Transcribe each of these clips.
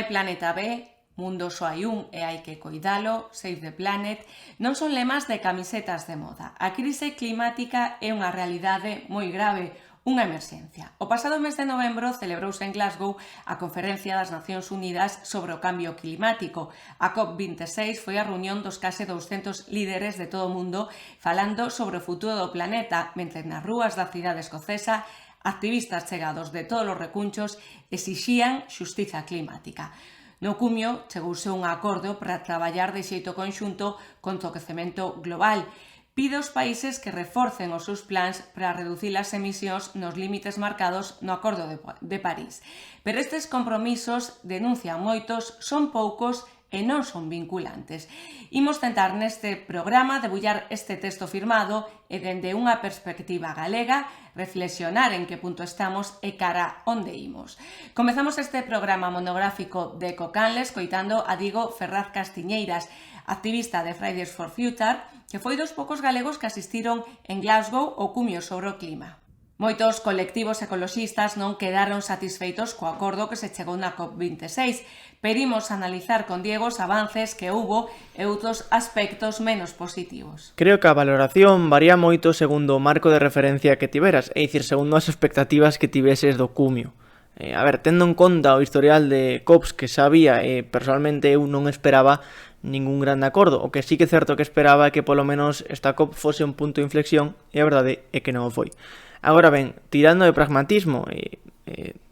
hai planeta B, mundo só hai un e hai que coidalo, Save the Planet, non son lemas de camisetas de moda. A crise climática é unha realidade moi grave, unha emerxencia. O pasado mes de novembro celebrouse en Glasgow a Conferencia das Nacións Unidas sobre o Cambio Climático. A COP26 foi a reunión dos case 200 líderes de todo o mundo falando sobre o futuro do planeta, mentre nas rúas da cidade escocesa activistas chegados de todos os recunchos exixían xustiza climática. No cumio chegouse a un acordo para traballar de xeito conxunto contra o quecemento global. Pide aos países que reforcen os seus plans para reducir as emisións nos límites marcados no Acordo de París. Pero estes compromisos, denuncian moitos, son poucos e non son vinculantes. Imos tentar neste programa debullar este texto firmado e dende unha perspectiva galega reflexionar en que punto estamos e cara onde imos. Comezamos este programa monográfico de Ecocanles coitando a Diego Ferraz Castiñeiras, activista de Fridays for Future, que foi dos poucos galegos que asistiron en Glasgow ao cumio sobre o clima. Moitos colectivos ecoloxistas non quedaron satisfeitos co acordo que se chegou na COP26, pero imos analizar con Diego os avances que houbo e outros aspectos menos positivos. Creo que a valoración varía moito segundo o marco de referencia que tiveras, é dicir, segundo as expectativas que tiveses do cumio. Tendo en conta o historial de COPs que sabía e personalmente eu non esperaba ningún grande acordo. O que sí que é certo que esperaba é que polo menos esta COP fose un punto de inflexión e a verdade é que non o foi. Agora ben, tirando de pragmatismo e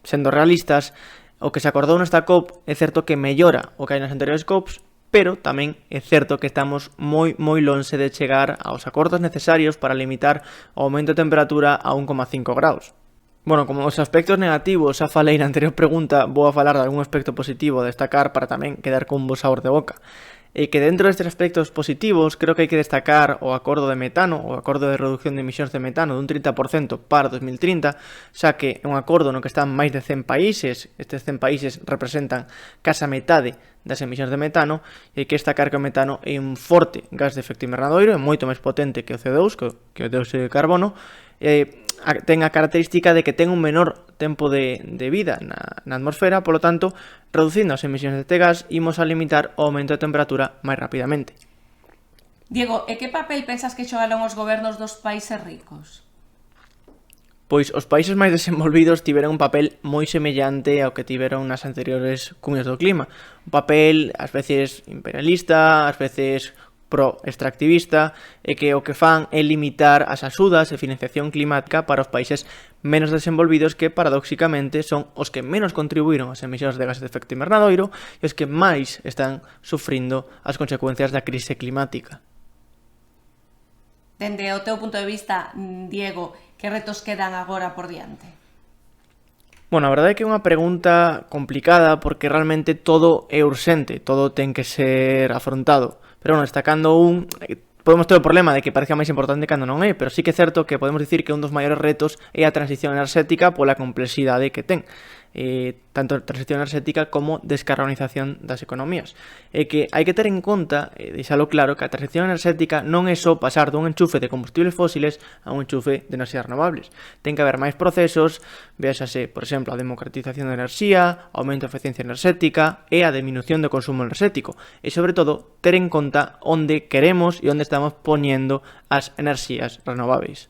sendo realistas, o que se acordou nesta COP é certo que mellora o que hai nas anteriores COPs, pero tamén é certo que estamos moi lonxe de chegar aos acordos necesarios para limitar o aumento de temperatura a 1,5 graus. Bueno, como os aspectos negativos xa falei na anterior pregunta, vou a falar de algún aspecto positivo a destacar para tamén quedar con un bo sabor de boca. E que dentro destes aspectos positivos creo que hai que destacar o acordo de metano, o acordo de reducción de emisións de metano dun 30% para 2030, xa que é un acordo no que están máis de 100 países, estes 100 países representan case a metade das emisións de metano, e hai que destacar que o metano é un forte gas de efecto invernadoiro, é moito máis potente que o CO2, que o dióxido de carbono, ten a característica de que ten un menor tempo de vida na atmosfera, polo tanto, reducindo as emisións deste gas, imos a limitar o aumento de temperatura máis rapidamente. Diego, e que papel pensas que xogaron os gobernos dos países ricos? Pois os países máis desenvolvidos tiveron un papel moi semellante ao que tiveron nas anteriores cumios do clima. Un papel, ás veces, imperialista, ás veces pro-extractivista, e que o que fan é limitar as axudas e financiación climática para os países menos desenvolvidos que, paradóxicamente, son os que menos contribuíron ás emisións de gases de efecto invernadoiro e os que máis están sufrindo as consecuencias da crise climática. Dende o teu punto de vista, Diego, que retos quedan agora por diante? Bueno, a verdade é que é unha pregunta complicada porque realmente todo é urxente, todo ten que ser afrontado. Pero bueno, destacando podemos ter o problema de que parezca máis importante cando non é, pero sí que é certo que podemos dicir que un dos maiores retos é a transición enerxética pola complexidade que ten. Tanto transición enerxética como descarbonización das economías. E que hai que ter en conta, deixalo claro, que a transición enerxética non é só pasar dun enchufe de combustibles fósiles a un enchufe de enerxías renovables. Ten que haber máis procesos, véxase, por exemplo, a democratización da enerxía, aumento da eficiencia enerxética e a diminución do consumo enerxético. E, sobre todo, ter en conta onde queremos e onde estamos poñendo as enerxías renovables.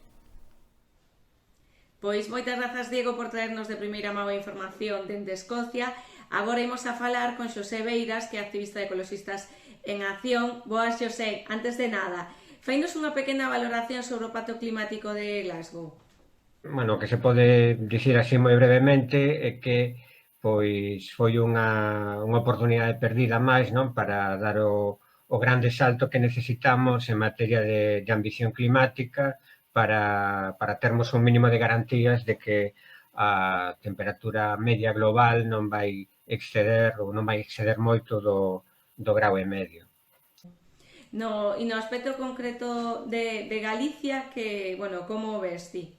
Pois moitas grazas, Diego, por traernos de primeira mão a información dende Escocia. Agora imos a falar con Xosé Beiras, que é activista de Ecoloxistas en Acción. Boas, Xosé. Antes de nada, fainos unha pequena valoración sobre o Pacto Climático de Glasgow. Bueno, o que se pode dicir así moi brevemente é que pois foi unha oportunidade perdida máis, non, para dar o grande salto que necesitamos en materia de ambición climática, para termos un mínimo de garantías de que a temperatura media global non vai exceder moito do grau e medio. E no aspecto concreto de Galicia, que, bueno, como ves ti?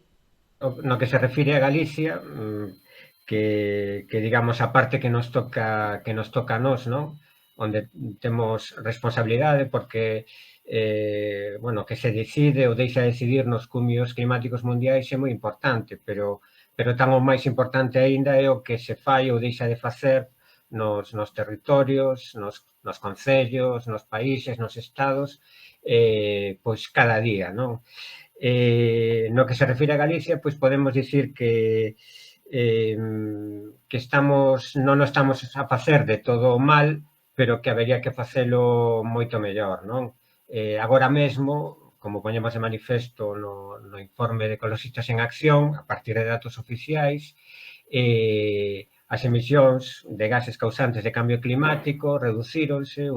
No que se refire a Galicia, que digamos a parte que nos toca a nós, non? Onde temos responsabilidade porque bueno, que se decide ou deixa de decidir nos cumios climáticos mundiais é moi importante, pero tan o máis importante aínda é o que se fai ou deixa de facer nos territorios, nos concellos, nos países, nos estados, pois cada día, non? No que se refire a Galicia, pois podemos dicir que non o estamos a facer de todo mal, pero que habería que facelo moito mellor, non? Agora mesmo, como poñemos de manifesto no informe de Ecologistas en Acción, a partir de datos oficiais, as emisións de gases causantes de cambio climático reducíronse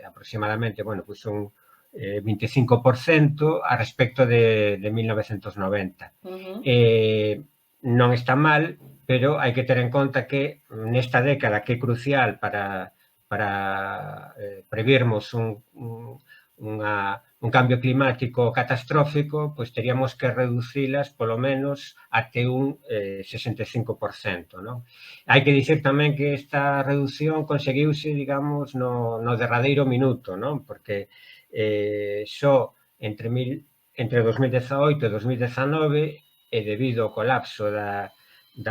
aproximadamente, bueno, pois un 25% a respecto de 1990. Non está mal, pero hai que ter en conta que nesta década que é crucial para previrmos un cambio climático catastrófico, pois teríamos que reducilas polo menos até un 65%, non? Hai que dicir tamén que esta reducción conseguiuse, digamos, no derradeiro minuto, non? Porque só entre 2018 e 2019 e debido ao colapso da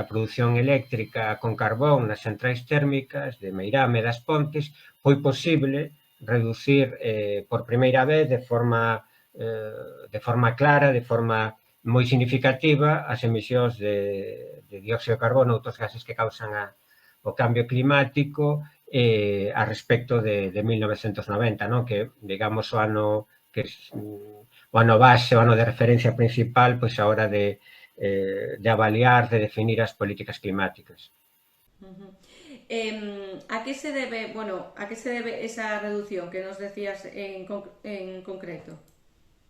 produción eléctrica con carbón nas centrais térmicas de Meirame e das Pontes, foi posible reducir por primeira vez de forma clara, de forma moi significativa, as emisións de dióxido de carbono e outros gases que causan o cambio climático a respecto de 1990, non? Que, digamos, o ano base, o ano de referencia principal, pois a hora de avaliar, de definir as políticas climáticas. A que se debe esa reducción que nos decías en concreto?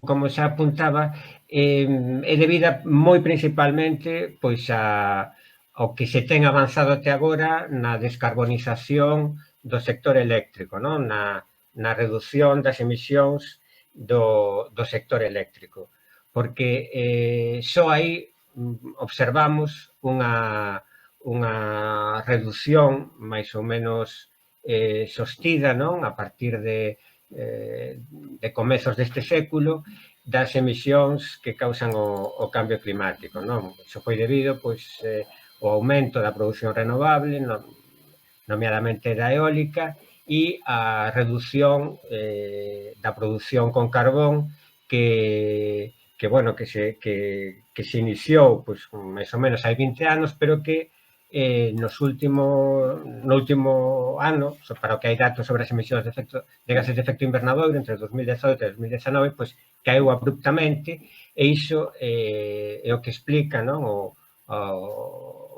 Como xa apuntaba, é debida moi principalmente pois ao que se ten avanzado até agora na descarbonización do sector eléctrico, non? Na reducción das emisións do sector eléctrico. Porque só aí observamos unha reducción máis ou menos sostida, non? A partir de comezos deste século das emisións que causan o cambio climático, non? Iso foi debido, pois, ao aumento da produción renovable, nomeadamente da eólica, e a reducción da produción con carbón que se iniciou pois, máis ou menos hai 20 anos, pero que no último ano, para o que hai datos sobre as emisións de gases de efecto invernadoiro entre 2018 e 2019, pois caeu abruptamente, e iso é o que explica, non,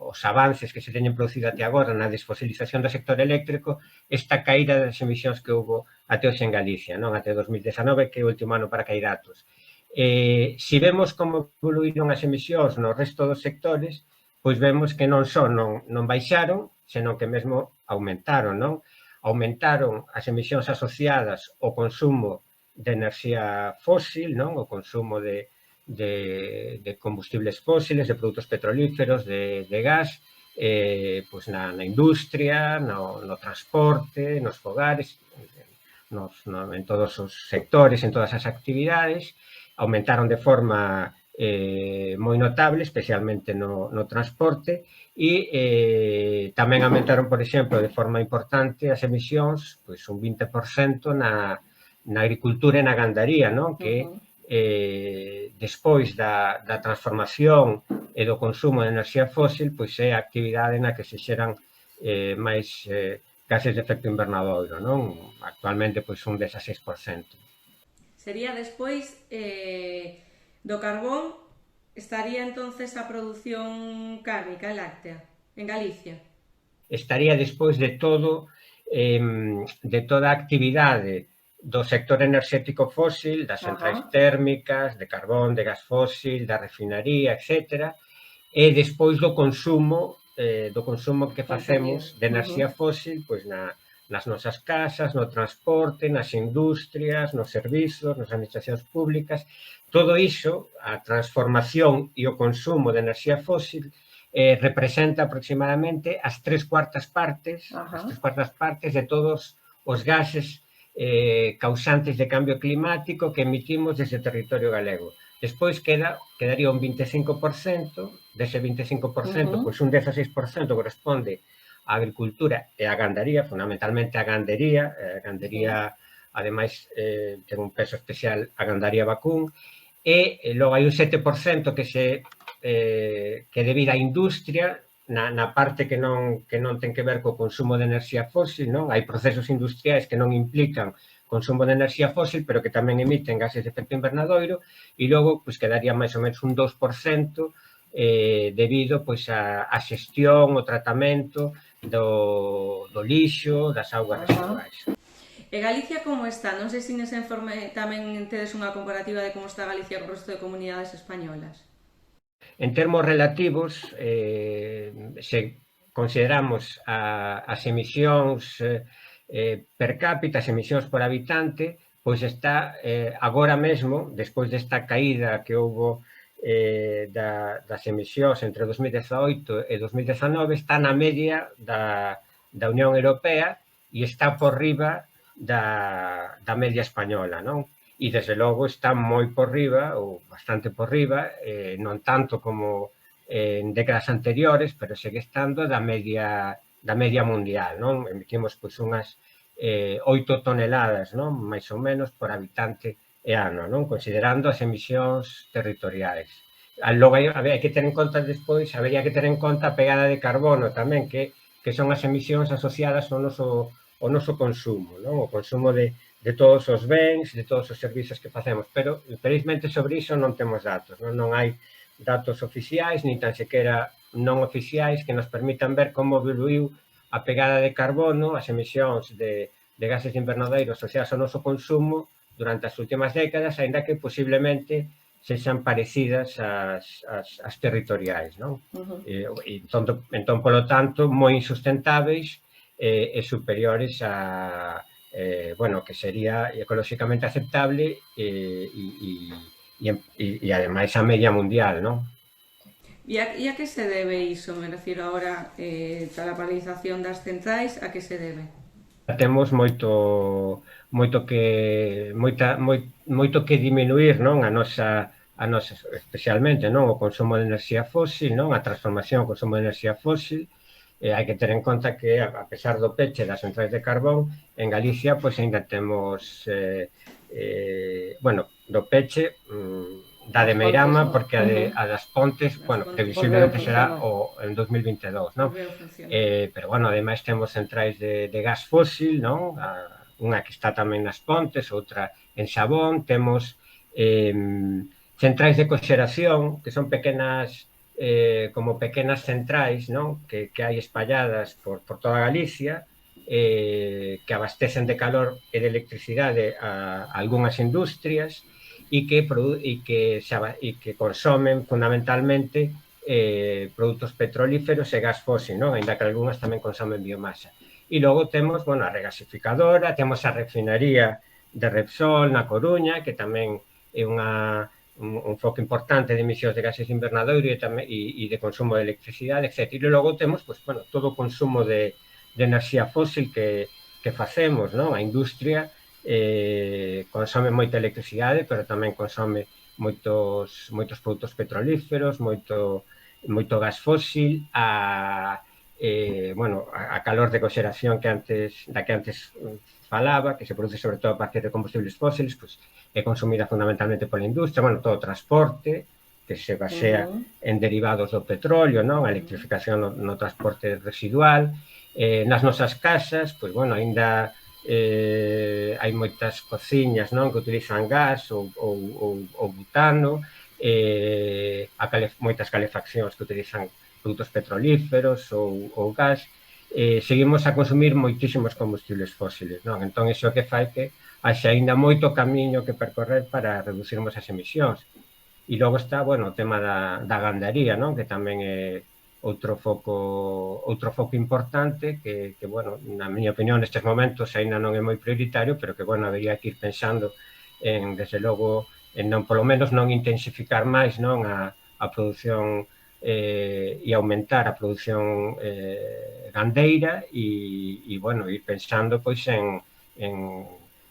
os avances que se teñen producido até agora na desfosilización do sector eléctrico, esta caída das emisións que houve até hoxe en Galicia, non, até 2019, que é o último ano para que hai datos. Se vemos como evoluíron as emisións no resto dos sectores, pois vemos que non só non baixaron, senón que mesmo aumentaron, non? Aumentaron as emisións asociadas ao consumo de enerxía fósil, non? O consumo de combustibles fósiles, de produtos petrolíferos, de gas, pois na industria, no transporte, nos fogares, en todos os sectores, en todas as actividades. Aumentaron de forma moi notable, especialmente no transporte, e tamén aumentaron, por exemplo, de forma importante as emisións, pois un 20% na agricultura e na gandaría, non? Que despois da transformación e do consumo de enerxía fósil, pois é a actividade na que se xeran máis gases de efecto invernadoiro, non? Actualmente, pois un 16%. Sería despois do carbón, estaría entonces a produción cárnica e láctea en Galicia? Estaría despois de toda a actividade do sector enerxético fósil, das centrais térmicas, de carbón, de gas fósil, da refinaría, etc. E despois do consumo que facemos de enerxía fósil, pois nas nosas casas, no transporte, nas industrias, nos servizos, nas administracións públicas. Todo iso, a transformación e o consumo de enerxía fósil representa aproximadamente as 3/4 partes de todos os gases causantes de cambio climático que emitimos desde o territorio galego. Despois quedaría un 25%, dese 25%, pois un 16% corresponde a agricultura e a gandaría, fundamentalmente a gandería, ademais, ten un peso especial a gandaría vacún, e logo hai un 7% que debido á industria, na parte que non ten que ver co consumo de enerxía fósil, non? Hai procesos industriais que non implican consumo de enerxía fósil, pero que tamén emiten gases de efecto invernadoiro, e logo pois, quedaría máis ou menos un 2% debido pois, a xestión, o tratamento do lixo, das augas residuais. E Galicia como está? Non sei se nese informe tamén tedes unha comparativa de como está Galicia co resto de comunidades españolas. En termos relativos, se consideramos as emisións per cápita, as emisións por habitante, pois está agora mesmo, despois desta caída que houbo das emisións entre 2018 e 2019, está na media da Unión Europea e está por riba da media española, non? E, desde logo, está moi por riba, ou bastante por riba, non tanto como en décadas anteriores, pero segue estando da media mundial, non? Emitimos pois unhas 8 toneladas, non? Mais ou menos por habitante e ano, non? Considerando as emisións territoriais. Logo hai que ter en conta despois, habería que ter en conta a pegada de carbono tamén, que son as emisións asociadas ao noso consumo, non? O consumo de todos os bens, de todos os servizos que facemos, pero, infelizmente, sobre iso non temos datos, non hai datos oficiais, nin tan sequera non oficiais que nos permitan ver como evoluiu a pegada de carbono, as emisións de gases de invernadoiro asociadas ao noso consumo durante as últimas décadas, aínda que posiblemente sexan parecidas ás territoriais, non? Entón, polo tanto, moi insustentáveis e superiores a que sería ecolóxicamente aceptable e ademais a media mundial, non? E a que se debe iso? Me refiro agora a paralización das centrais, a que se debe? Temos moito que diminuir, non? A nosa especialmente, non? O consumo de enerxía fósil, non? A transformación ao consumo de enerxía fósil. Hai que ter en conta que, a pesar do peche das centrais de carbón, en Galicia, pois ainda temos, do peche da de Meirama, porque a das Pontes, previsiblemente será en 2022, non? Pero, ademais temos centrais de gas fósil, non? Unha que está tamén nas Pontes, outra en Xabón, temos centrais de coxeración, que son pequenas como pequenas centrais, non? Que hai espalladas por toda Galicia, que abastecen de calor e de electricidade a algunhas industrias e que consomen fundamentalmente produtos petrolíferos e gas fósil, non? Ainda que algunhas tamén consomen biomasa. E logo temos, a regasificadora, temos a refinería de Repsol na Coruña, que tamén é un foco importante de emisións de gases de invernadoiro e de consumo de electricidade, etc. E logo temos todo o consumo de enerxía fósil que facemos, non? A industria consome moita electricidade, pero tamén consome moitos produtos petrolíferos, moito gas fósil, a calor de coxeración da que antes falaba, que se produce sobre todo a partir de combustibles fósiles, pois é consumida fundamentalmente pola industria, todo o transporte, que se basea en derivados do petróleo, non? A electrificación no transporte residual. Nas nosas casas, pois, aínda hai moitas cociñas, non? Que utilizan gas ou butano, moitas calefaccións que utilizan produtos petrolíferos ou gas. Seguimos a consumir moitísimos combustibles fósiles, non? Entón, iso que fai que haxe aínda moito camiño que percorrer para reducirmos as emisións. E logo está, o tema da gandaría, non? Que tamén é outro foco importante que, na miña opinión, nestes momentos aínda non é moi prioritario, pero que, habería que ir pensando en, desde logo, en non, polo menos, non intensificar máis, non? A produción e aumentar a produción gandeira e ir pensando, pois, en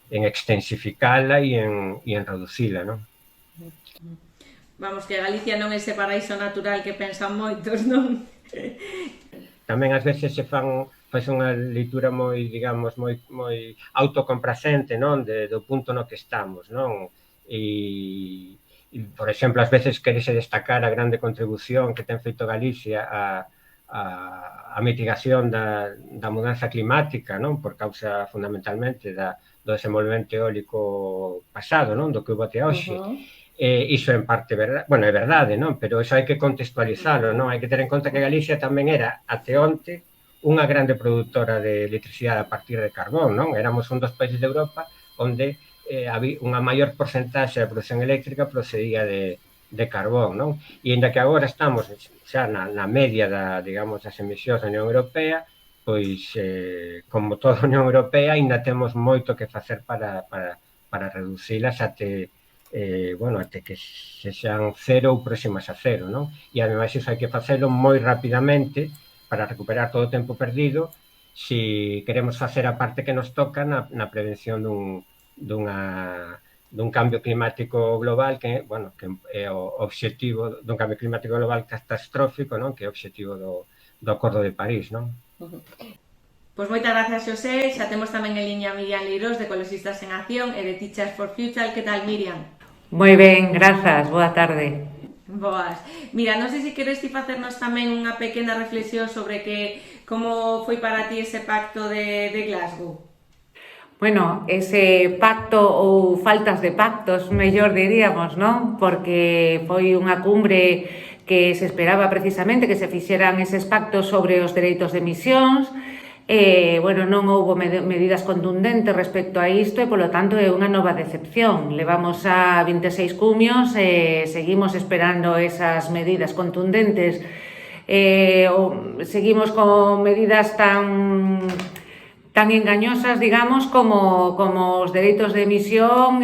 extensificala e en reducila, non? Vamos, que Galicia non é ese paraíso natural que pensan moitos, non? tamén ás veces se faz unha leitura moi, digamos, moi autocompracente, non? Do punto no que estamos, non? E, por exemplo, ás veces querese destacar a grande contribución que ten feito Galicia a mitigación da mudanza climática, non? Por causa fundamentalmente do desenvolvemento eólico pasado, non? Do que houve até hoxe. Iso en parte verdade, bueno, é verdade, non? Pero iso hai que contextualizarlo, non? Hai que ter en conta que Galicia tamén era, até onte, unha grande produtora de electricidade a partir de carbón, non? Éramos un dos países de Europa onde había unha maior porcentaxe da produción eléctrica procedía de carbón, non? E ainda que agora estamos xa na media digamos, das emisións da Unión Europea, pois, como toda a Unión Europea, ainda temos moito que facer para reducilas até que sexan cero ou próximas a cero, non? E ademais iso hai que facelo moi rapidamente para recuperar todo o tempo perdido se queremos facer a parte que nos toca na prevención dun cambio climático global que é o obxectivo dun cambio climático global catastrófico, non? Que é o obxectivo do Acordo de París, non? Pois moitas gracias, Xosé. Xa temos tamén en liña Miriam Leirós, de Ecologistas en Acción e de Teachers for Future. Que tal, Miriam? Moi ben, grazas, boa tarde. Boas. Mira, non sei se queres ti facernos tamén unha pequena reflexión sobre como foi para ti ese pacto de Glasgow. Bueno, ese pacto ou faltas de pactos, mellor diríamos, non? Porque foi unha cumbre que se esperaba precisamente que se fixeran eses pactos sobre os dereitos de emisións. Non houbo medidas contundentes respecto a isto e, polo tanto, é unha nova decepción. Levamos a 26 cumios e seguimos esperando esas medidas contundentes. Seguimos con medidas tan engañosas, digamos, como os dereitos de emisión,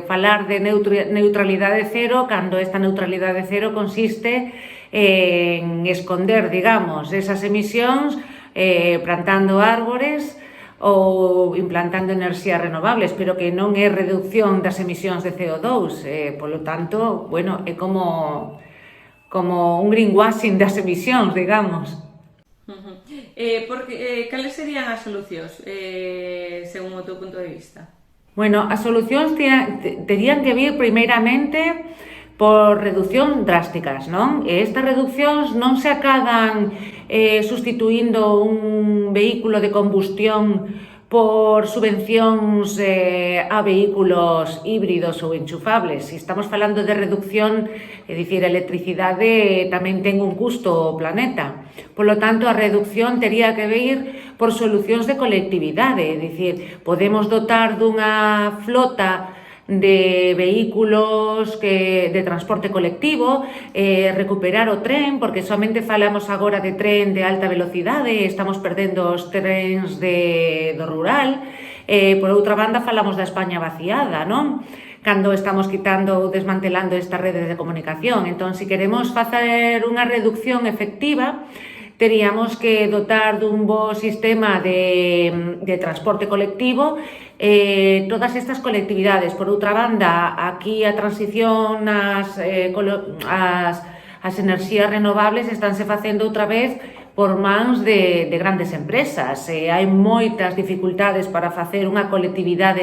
falar de neutralidade cero, cando esta neutralidade cero consiste en esconder, digamos, esas emisións plantando árbores ou implantando enerxías renovables, pero que non é reducción das emisións de CO2. Polo tanto, é como un greenwashing das emisións, digamos. Cales serían as solucións, según o teu punto de vista? As solucións terían que vir primeiramente por reduccións drásticas, non? E estas reduccións non se acadan sustituindo un vehículo de combustión por subvencións a vehículos híbridos ou enchufables. Se estamos falando de reducción, é dicir, a electricidade tamén ten un custo ao planeta. Polo tanto, a reducción tería que vir por solucións de colectividade, é dicir, podemos dotar dunha flota de vehículos de transporte colectivo, recuperar o tren, porque somente falamos agora de tren de alta velocidade, estamos perdendo os trens do rural. Por outra banda, falamos da España vaciada, non? Cando estamos quitando ou desmantelando esta rede de comunicación. Entón, se queremos facer unha reducción efectiva, teríamos que dotar dun bo sistema de transporte colectivo todas estas colectividades. Por outra banda, aquí a transición ás enerxías renovables estánse facendo outra vez por mans de grandes empresas. Hai moitas dificultades para facer unha colectividade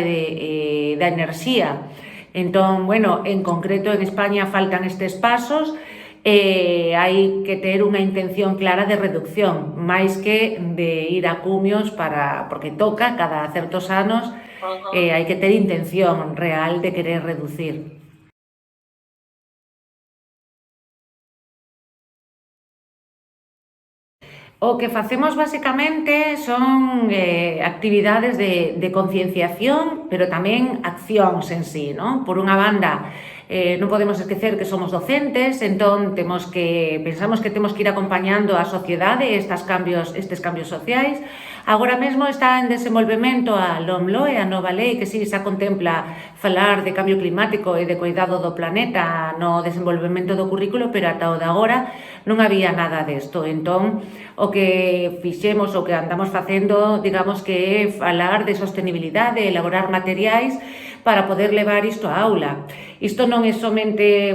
da enerxía. Entón, en concreto en España faltan estes pasos. Hai que ter unha intención clara de reducción, máis que de ir a cumios porque toca cada certos anos, hai que ter intención real de querer reducir. O que facemos basicamente son actividades de concienciación, pero tamén accións en sí, non? Por unha banda, non podemos esquecer que somos docentes, entón pensamos que temos que ir acompañando a sociedade estes cambios sociais. Agora mesmo está en desenvolvemento a LOMLOE, a nova lei que si xa contempla falar de cambio climático e de cuidado do planeta no desenvolvemento do currículo, pero ata o de agora non había nada desto. Entón, o que fixemos, o que andamos facendo, digamos que é falar de sostenibilidade, elaborar materiais para poder levar isto á aula. Isto non é somente,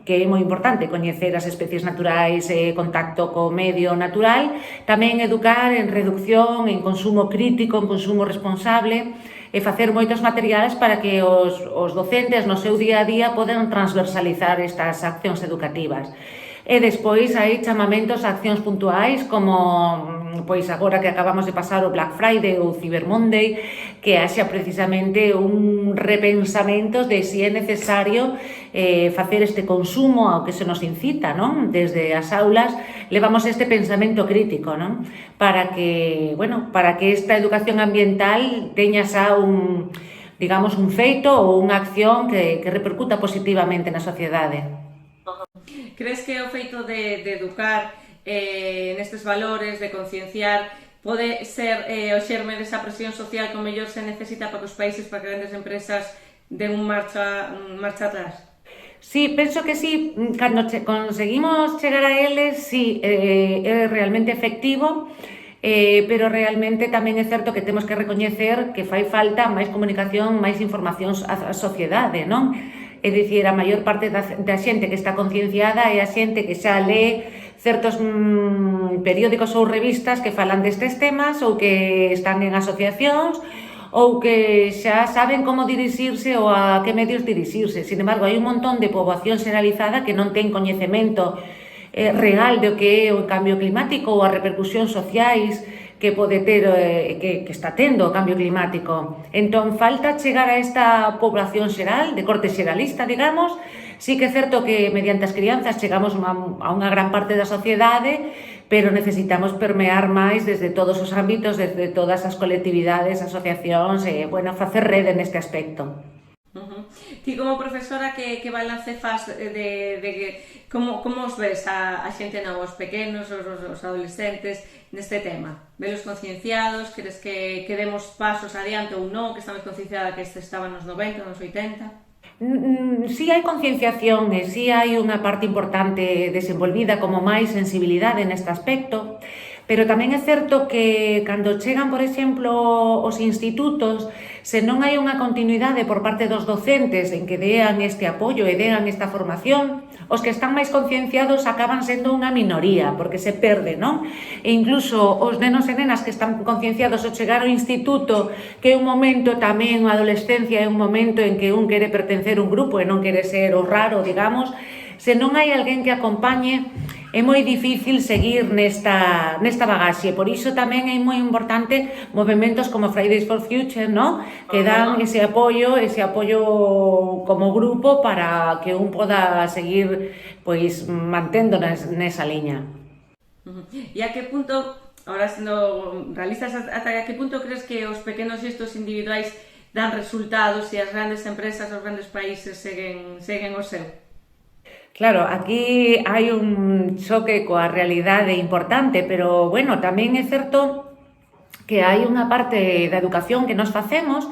que é moi importante coñecer as especies naturais, contacto co medio natural, tamén educar en reducción, en consumo crítico, en consumo responsable, e facer moitos materiais para que os docentes no seu día a día podan transversalizar estas accións educativas. E despois hai chamamentos a accións puntuais como pois agora que acabamos de pasar o Black Friday ou Cyber Monday, que haxa precisamente un repensamento de si é necesario facer este consumo ao que se nos incita, non? Desde as aulas levamos este pensamento crítico, non? Para que esta educación ambiental teña xa un feito ou unha acción que repercuta positivamente na sociedade. Crees que o feito de educar nestes valores, de concienciar, pode ser o xerme desa presión social que o mellor se necesita para que os países, para que grandes empresas den marcha atrás? Sí, penso que sí, cando conseguimos chegar a eles, sí, é realmente efectivo, pero realmente tamén é certo que temos que recoñecer que fai falta máis comunicación, máis información á sociedade, non? É dicir, a maior parte da xente que está concienciada é a xente que xa lee certos periódicos ou revistas que falan destes temas ou que están en asociacións ou que xa saben como dirixirse ou a que medios dirixirse. Sin embargo, hai un montón de poboación xeralizada que non ten coñecemento real do que é o cambio climático ou as repercusións sociais que pode ter, que está tendo o cambio climático. Entón, falta chegar a esta población xeral, de corte xeralista, digamos. Sí que é certo que mediante as crianzas chegamos a unha gran parte da sociedade, pero necesitamos permear máis desde todos os ámbitos, desde todas as colectividades, asociacións, facer rede neste aspecto. Ti como profesora, que balance faz de como os ves a xente nova, os pequenos, os adolescentes neste tema? Velos concienciados? Crees que demos pasos adiante ou non? Que está máis concienciada que este estaba nos 90, nos 80? Sí hai concienciación e sí hai unha parte importante desenvolvida como máis sensibilidade neste aspecto, pero tamén é certo que cando chegan, por exemplo, os institutos, se non hai unha continuidade por parte dos docentes en que dean este apoio e dean esta formación, os que están máis concienciados acaban sendo unha minoría, porque se perde, non? E incluso os nenos e nenas que están concienciados ao chegar ao instituto, que é un momento tamén, a adolescencia é un momento en que un quere pertencer a un grupo e non quere ser o raro, digamos, se non hai alguén que acompañe, é moi difícil seguir nesta bagaxe. Por iso tamén é moi importante movementos como Fridays for Future, ¿no? Que dan ese apoio como grupo para que un poda seguir pois mantendo nesa liña. E a que punto, ahora sendo realistas, ata que punto crees que os pequenos xestos individuais dan resultados e as grandes empresas, os grandes países seguen o seu? Claro, aquí hai un choque coa realidade importante, pero, bueno, tamén é certo que hai unha parte da educación que nos facemos,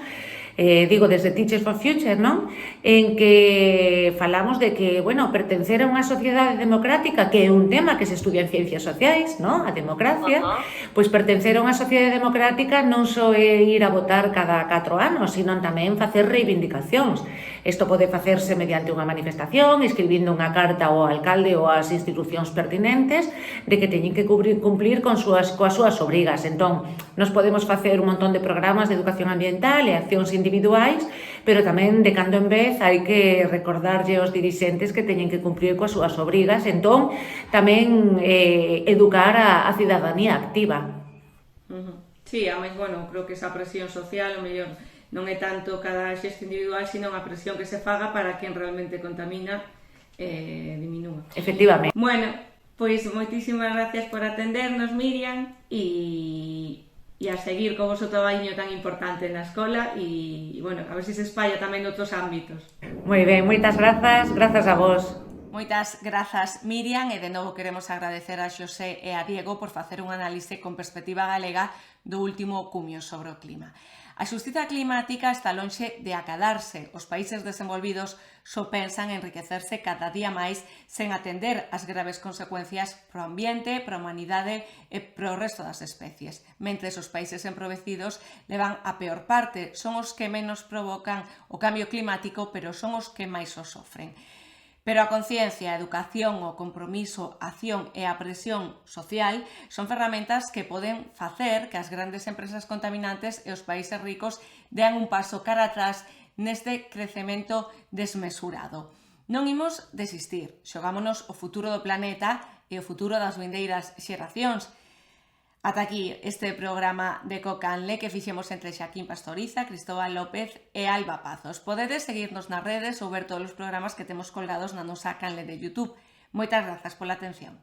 digo, desde Teachers for Future, non? En que falamos de que, bueno, pertencer a unha sociedade democrática, que é un tema que se estudia en ciencias sociais, non? A democracia, pois pertencer a unha sociedade democrática non só é ir a votar cada 4 anos, sino tamén facer reivindicacións. Isto pode facerse mediante unha manifestación, escribindo unha carta ao alcalde ou ás institucións pertinentes de que teñen que cumplir coas súas obrigas. Entón, nos podemos facer un montón de programas de educación ambiental e accións individuais, pero tamén de cando en vez hai que recordarlle aos dirixentes que teñen que cumplir coas súas obrigas. Entón, tamén educar a cidadanía activa. Sí, a máis, bueno, creo que esa presión social, o mellor, non é tanto cada xesto individual, sino a presión que se faga para quen realmente contamina diminúa. Efectivamente. Bueno, pois moitísimas gracias por atendernos, Miriam, e a seguir con o vosso traballo tan importante na escola e, bueno, a ver se espalla tamén noutros ámbitos. Moi ben, moitas grazas a vos. Moitas grazas, Miriam, e de novo queremos agradecer a Xosé e a Diego por facer un análise con perspectiva galega do último cumio sobre o clima. A xustiza climática está lonxe de acadarse. Os países desenvolvidos só pensan enriquecerse cada día máis sen atender as graves consecuencias pro ambiente, pro humanidade e pro resto das especies. Mentres os países empobrecidos levan a peor parte. Son os que menos provocan o cambio climático, pero son os que máis o sofren. Pero a conciencia, a educación, o compromiso, a acción e a presión social son ferramentas que poden facer que as grandes empresas contaminantes e os países ricos dean un paso cara atrás neste crecemento desmesurado. Non imos desistir, xogámonos o futuro do planeta e o futuro das vindeiras xeracións. Ata aquí este programa de Cocanle que fixemos entre Xaquín Pastoriza, Cristóbal López e Alba Pazos. Podedes seguirnos nas redes ou ver todos os programas que temos colgados na nosa canle de YouTube. Moitas grazas pola atención.